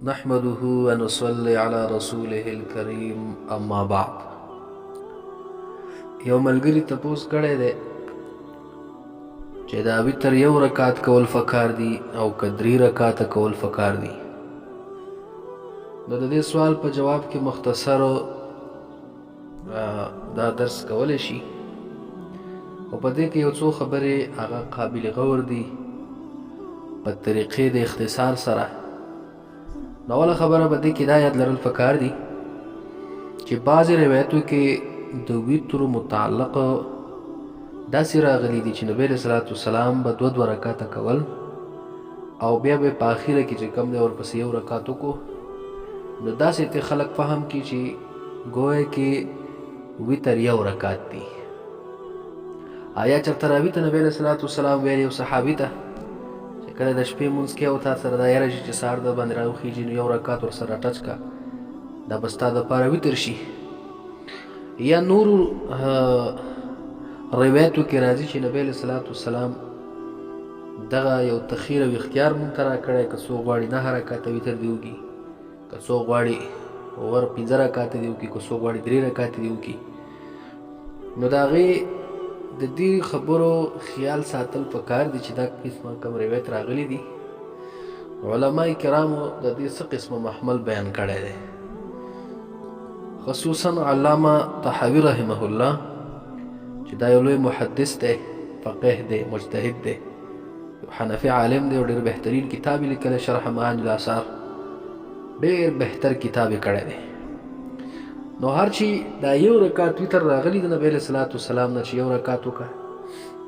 نحمده ونصلي على رسوله الكريم اما بعد. یو ملګري تپوس کړی دی چې دا وتر یو رکعت کول فکار دي او که 3 رکعت کول فکار دي. نو د دې سوال په جواب کې مختصر دا درس کولی شي او په دې کې یو څو خبرې هغه قابل غور دي په طریقې د اختصار سره. نو اوله خبره په دې کې دا یاد لرل پکار دي چې بعضې روایتو کې د وتر متعلق داسې راغلي دي چې نبی علیه صلات وسلام به 2 رکعاته کول او بیا به په اخره کې چې کوم دی ورپسې یو رکعت وکړو. نو داسې ته خلک فهم کړي چې ګویا کې وتر یو رکعت دی. آیا چېرته راوي ته نبی علیه صلات وسلام ویل یو صحابي ته چې کله د شپې لمونځ کې او تا سره دا یاره شي چې سهار د باندې راوخېږي نو یو رکعت ورسره ټچ کا دا به ستا دپاره وتر شي. یا نورو روایتو کې راځي چې نبی علیه صلات وسلام دغه یو تخیر او اختیار مونږ ته راکړی که څوک غواړي 9 رکعته وتر دې وکړي، که څوک غواړي ور 15 رکعته دې وکړي، که څوک غواړي 3 رکعته دې وکړي. نو د هغې د دې خبرو خیال ساتل پکار دي چې دا قسمه کوم روایت راغلی دي. علما کرامو د دې څه قسمه محمل بیان کړی دی، خصوصا علامه طحاوي رحمه الله چې دا یو لوی محدث دی، فقیه دی، مجتهد دی، یو حنفي عالم دی او ډېر بهترین کتاب یې لیکلی شرح معاني الاثار، ډېر بهتر کتاب یې کړی دی. نو هر چې دا یو رکعت وتر راغلی د نبی علیه صلات وسلام نه چې یو رکعت وکړه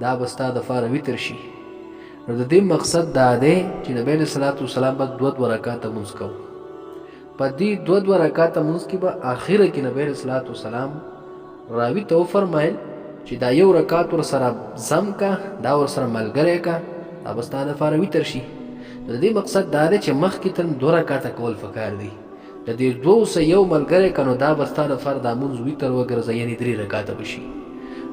دا به ستا دپاره وتر شي. نو د دې مقصد دا دی چې نبی علیه صلات وسلام به 2 رکعته لمونځ کوو. په دې 2 رکعته لمونځ کې به آخره کې نبی علیه صلات وسلام راوي ته وفرمایل چې دا یو رکعت ورسره ضم کا، دا ورسره ملګری کا، دا به ستا دپاره وتر شي. د دې مقصد دا دی چې مخکې ته 2 رکعته کول پکار دی، د دې 2 سه یو ملګری که نو دا به ستا دپاره دا لمونځ وتر وګرځه، یعنې 3 رکعته به شي.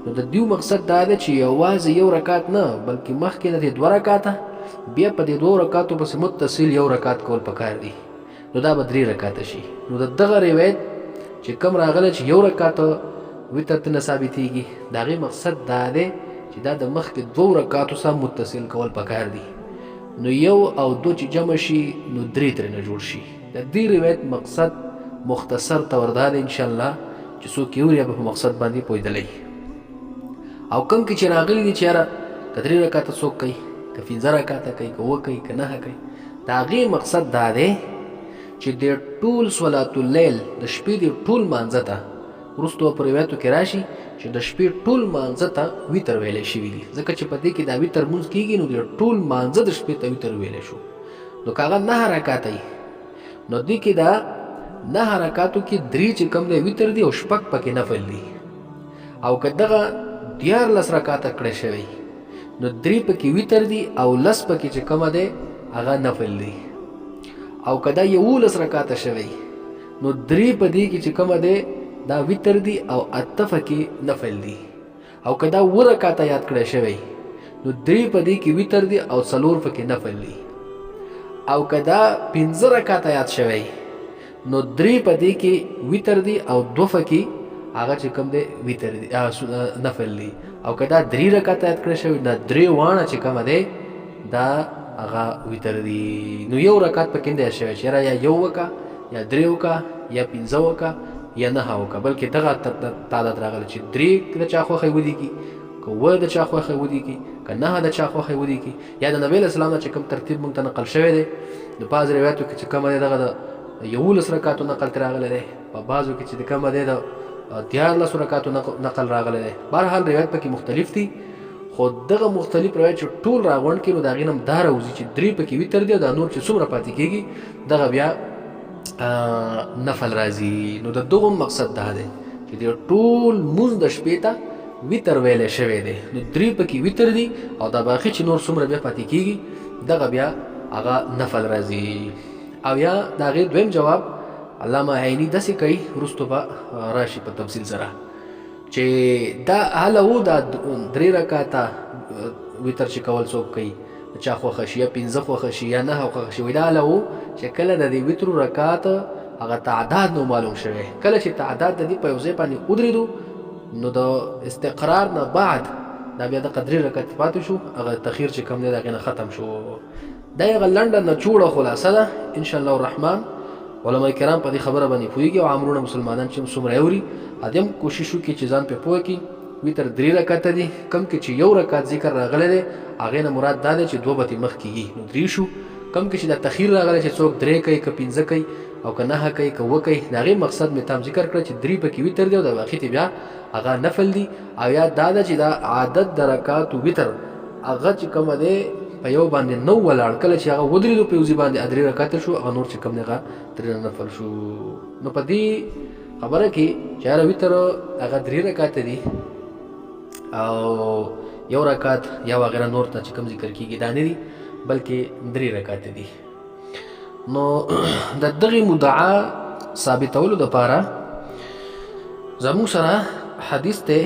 نو د دې مقصد دا دی چې یوازې یو رکعت نه بلکې مخکې نه دې 2 رکعته بیا په دې 2 رکعتو پسې متصل یو رکعت کول پکار دی، نو دا به 3 رکعته شي. نو د دغه روایت چې کوم راغلی چې یو رکعت وتر ته نه ثابتېږي د هغې مقصد دا دی چې دا د مخکې 2 رکعتو سره متصل کول پکار دي. نو یو او 2 چې جمع شي نو 3 ترېنه جوړ شي. د دې روایت مقصد مختصر طور دا دی انشاءالله چې څوک یې اوري به په مقصد باندې پوهېدلی. او کوم کې چې راغلي دي چې یاره که 3 رکعته څوک کوي، که 15 رکعته کوي، که 7 کوي، که 9 کوي، د هغې مقصد دا دی چې د ټول صلات اللیل د شپې د ټول مانځه ته وروستو په روایتو کې راشي چې د شپې ټول مانځه ته وتر ویلی شوي دي، ځکه چې په دې کې دا وتر لمونځ کېږي نو د ټول مانځه د شپې ته وتر ویلی شو. نو که هغه 9 رکعته وي نو دې کې دا 9 رکعتو کې 3 چې کوم دی وتر دي او 6 پکې نفل دي. او که دغه 14 رکعته کړی شوی نو 3 پکې وتر دي او 10 پکې چې کومه دی هغه نفل دي. او که دا 11 رکعته شوی نو 3 په دې کې چې کومه دی دا وتر دي او 8 پکې نفل دي. او که دا 7 رکعته یاد کړی شوی نو 3 په دې کې وتر دي او 4 پکې نفل دي. او که دا 15 رکعته یاد شوی نو 3 په دې کې وتر دي او 2 پکې هغه چې کوم دی وتر دي نفل دي. او که دا 3 رکعته یاد کړی شوی دا 3 واړه چې کومه دی دا هغه وتر دي. نو یو رکعت پکې نه دی شوی چې یا 1 وکړه یا 3 وکړه یا 15 وکړه یا 9 وکړه، بلکې دغه تعداد راغلی چې 3 د چا خوښی ودیږي، که 7 د چا خوښی ودیږي، که 9 د چا خوښی ودیږي. یا د نبی علیه السلام نه چې کوم ترتیب موږ ته نقل شوی دی د بعضې روایتو کې چې کومه دی دغه د 11 رکعتو نقل ترې راغلی دی، په بعضو کې چې د کومه دی د 14 رکعتو نقل راغلی دی. بهرحال روایت پکې مختلف دي، خو دغه مختلف روایت چې ټول راغونډ کړي نو د هغې نه هم دا راوځي چې 3 پکې وتر دي او دا نور چې څومره پاتې کېږي دغه بیا نفل راځي. نو د دغه مقصد دا دی چې د ټول لمونځ د شپې ته وتر ویلی شوی دی، نو 3 پکې وتر دي او دا باقي چې نور څومره بیا پاتې کېږي دغه بیا هغه نفل راځي. او یا د هغې دویم جواب علامه عیني داسې کوي، وروستو به راشي په تفصیل سره، چې دا هله و دا 3 رکعته وتر چې کول څوک کوي چا خوښه شي یا 15 خوښه شي یا 9 خوښه شي، دا هله و چې کله د دې وتر رکعات هغه تعداد نو معلوم شوی. کله چې تعداد د دې په یو ځای باندې ودرېدو نو د استقرار نه بعد دا بیا د قدرې رکعت پاتې شو، هغه تخیر چې کم دی د هغې نه ختم شو. دا یې هغه لنډه نچوړه خلاصه ده. انشاءالله الرحمن علماء کرام په دې خبره باندې پوهېږي او عامرونه مسلمانان چې څومره اوري ادم کوشش وکړي چې ځان پې پوه کړي. وتر 3 رکعته دي، کم کې چې یو رکعت ذکر راغلی دی هغې نه مراد دا دی چې 2 به ترې مخکې کېږي نو 3 شو. کم کې چې دا تخیر راغلی چې څوک 3 کوي که 5 کوي او که 9 کوي که 7 کوي، د هغې مقصد مې تام ذکر کړه چې 3 پکې وتر دی او د باقي ته بیا هغه نفل دی. او یا دا ده چې دا عادت د رکعاتو وتر هغه چې کومه دی په یو باندې نو ولاړ، کله چې هغه ودرېدو په یو ځای باندې 3 رکعته شو، هغه نور چې کوم دی هغه ترې نفل شو. نو په دې خبره کې چې یاره وتر هغه 3 رکعته دي او یو رکعت یا وغیره نور ته چې کوم ذکر کېږي دا نه دي بلکې 3 رکعته دي. نو د دغې مدعا ثابتولو دپاره زموږ سره حدیث دی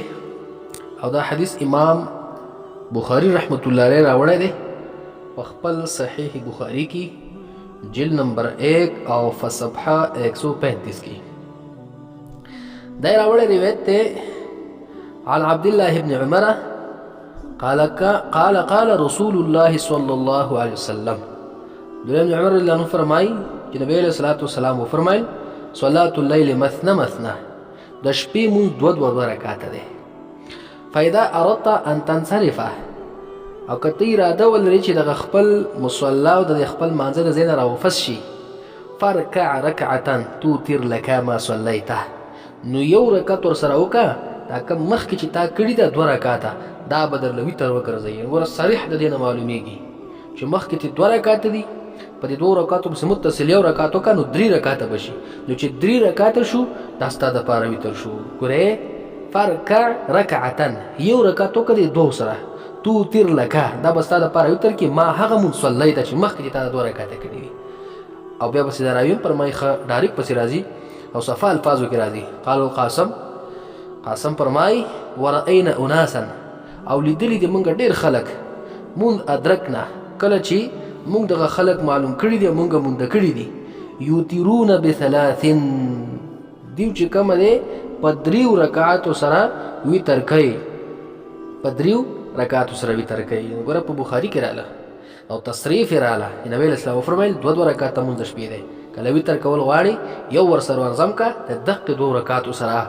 او دا حدیث امام بخاری رحمت الله علیه راوړی دی په خپل صحیح بخاری کې جلد نمبر 1 او صفحه 135 کې. دا راوړی روایت دی عن عبد الله بن عمر قال رسول الله صلى الله عليه وسلم. عبد الله بن عمر رضی الله عنه فرمایي چې نبی علیه الصلاة والسلام وفرمایل صلاة الليل مثنى مثنى، د شپې مونځ 2 رکعاته دی. فاذا اردت ان تنصرف، او که ته اراده ولرې چې دغه خپل مصلا او د خپل مانځه د ځای نه راوفس شي، فرکع رکعة توتر لك ما صلیته، نو یو رکعت ورسره وکړه دا کوم مخکې چې تا کړي ده 2 رکعاته دا به درله وتر وګرځوي. ور صریح د دې نه معلومیږي چې مخکې ته 2 رکعاته دي، په دې 2 رکعاتو پسې متصل یو رکعت وکړه نو 3 رکعاته به شي. نو چې 3 رکعاته شو دا ستا دپاره وتر شو. ګورې فرکع رکعة یو رکعت وکړه 2 سره توتر لکه دا به ستا دپاره وتر کې ما هغه مونځ صلیته چې مخکې چې تا 2 رکعاته کړي دي. او بیا پسې دا راویم فرمایي ښه ډایرکټ پسې راځي او صفا الفاظو کې راځي. قال قاسم فرمایي ورأینا اناسا، او لیدلی دي مونږ ډېر خلک مونږ ادرکنا کله چې مونږ دغه خلک معلوم کړي دي مونږ مونږ کړي دي یوترون ب3 دیو چې کومه دی په 3 رکعاتو سره وتر کوي، په 3 رکعاتو سره وتر کوي. ګوره په بخاري کې رااله او تصریف یې رااله نبی علیه السلام وفرمیل 2 رکعاته مونځ د شپې دی. کله وتر کول غواړي یو ورسره ورزم کا د دقې 2 رکعاتو سره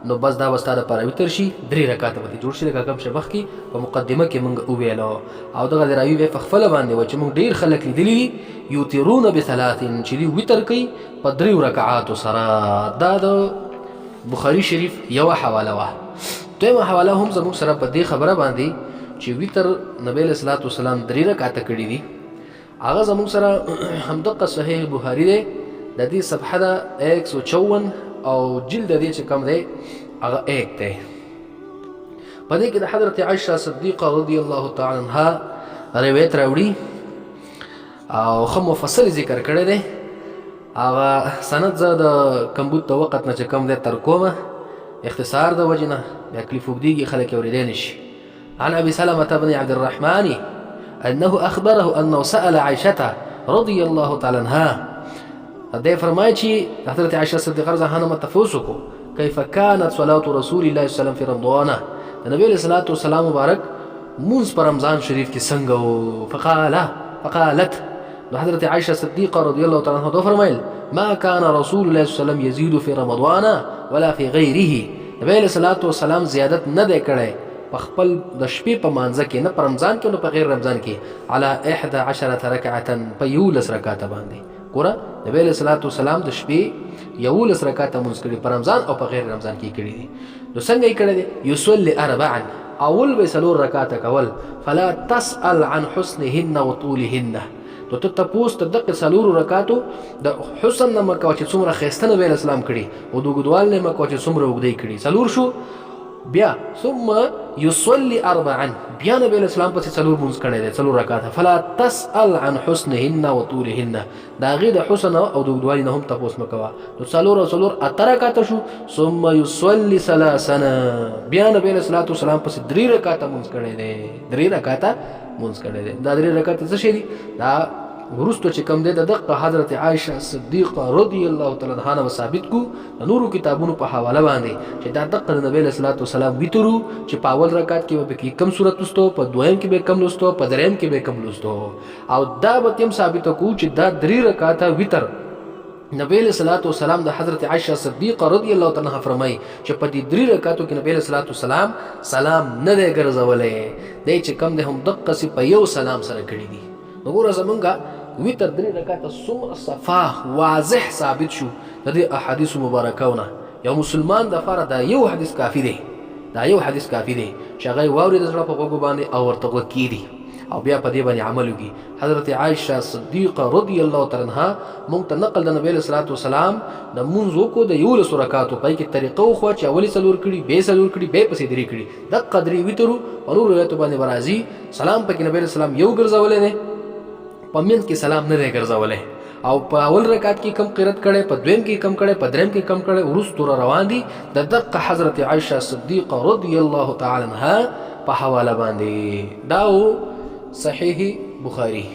نو بس دا به ستا دپاره وتر شي. 3 رکعاته به دې جوړ شي لکه کوم چې مخکې په مقدمه کې مونږ وویلو. او دغه د راوي بیا په خپله باندې وایي چې مونږ ډېر خلک لیدلي دي یوترون ب3 چې دوی وتر کوي په 3 رکعاتو سره. دا د بخاري شریف یوه حواله وه. دویمه حواله هم زموږ سره په دې خبره باندې چې وتر نبی علیه الصلاة والسلام 3 رکعاته کړي دي هغه زموږ سره همدغه صحیح بخاري دی، د دې صفحه ده 154 او جلد دې چې کوم دی هغه 1 دی. په دې کې د حضرت عائشه صدیقه رضی الله تعالی عنها روایت راوړي او ښه مفصل ذکر کړی دی. هغه سند زه د کمبود د وخت نه چې کوم دی تر کومه اختصار د وجې نه بیا کلیف اوږدېږي خلک یې اورېدی نه شي. عن ابي سلمة بن عبد الرحمن انه اخبره انه سأل عائشه رضي الله تعالى عنها. ده فرمایي چې حضرت عائشه صدیقه رضی الله عنها تفوس وکړو كيف كانت صلاه رسول الله صلى الله عليه وسلم في رمضان، د نبی علیه الصلاة والسلام مبارک مونځ په رمضان شریف کې څنګه و. فقالت نو حضرت عائشه صدیقه رضی الله تعالی عنها فرمایل ما كان رسول الله صلى الله عليه وسلم يزيد في رمضان ولا في غيره، نبی علیه الصلاة والسلام زیادت نه دی کړی په خپل د شپې په مانځه کې، نه په رمضان کې نه په غیر رمضان کې، على 11 رکعة په 11 رکعاته باندې. ګوره نبی علیه الصلاة والسلام د شپې 11 رکعاته مونځ کړي په رمضان او په غیر رمضان کې کړي دي. نو څنګه یې کړی دی؟ یصلي 4 اول به 4 رکعاته کول. فلا تسأل عن حسنهن وطولهن، نو ته تپوس ته دغه 4 رکعاتو د حسن نه مه کوه چې څومره ښایسته نبی علیه السلام کړي او د اوږدوالي نه مه کوه چې څومره اوږدی کړي. 4 شو بیا ثم يصلي 4 بیا نبی علیہ السلام پسې 4 مونځ کړی دی 4 رکعاته. فلا تسأل عن حسنهن وطولهن، د هغې د حسن او د اوږدوالي نه هم تپوس مه کوه. نو 4 او 4 8 رکعاته شو. ثم يصلي 3 بیا نبی علیہ الصلاة والسلام پسې 3 رکعاته مونځ کړی دی 3 رکعاته مونځ کړی دی. دا 3 رکعاته څه شی دي؟ دا ورستو چې کوم دی د دقه حضرت عائشه صدیقه رضی الله تعالی عنها نه ثابت کو د نورو کتابونو په حواله باندې چې دا دقه نبی له صلوات والسلام ویترو چې په اول رکعت کې به کم سورۃ لستو، په دویم کې به کم لستو، په دریم کې به کم لستو، او دا به تم ثابت کو چې دا 3 رکعات وتر نبی له صلوات والسلام د حضرت عائشه صدیقه رضی الله تعالی عنها فرمایي چې په دې 3 رکعاتو کې نبی له صلوات والسلام سلام نه دی ګرځولې، دی چې کم دی هم دقه سي په یو سلام سره کړی دي. وګوره زمونږه ویتر 3 رکعاته څومره صفا واضح ثابت شو د دې احادیث مبارکونه. یو مسلمان د لپاره دا یو حدیث کافی دی، دا یو حدیث کافی دی چې هغه واوري د زړه په غوږ باندې او ورته وکړي او بیا په دې باندې عمل وکړي. حضرت عائشه صدیقه رضی الله تعالی عنها مونږ ته نقل د نبی صلی الله علیه وسلم د منځو کو د یو رکعاتو په کې طریقو خو چې اولی سلور کړي، به سلور کړي، به پسې درې کړي، د قدرې ویترو په نور روایت باندې برازي سلام پکې نبی صلی الله علیه وسلم یو ګرځولې نه، په منځ کې سلام نه دی ګرځولې، او په اول رکعت کې کم قرات کړي، په دویم کې کم کړي، په دریم کې کم کړي، ورستو روان دي د دقه حضرت عائشه صدیقه رضی الله تعالی عنها په حواله باندې. دا صحیح بخاری.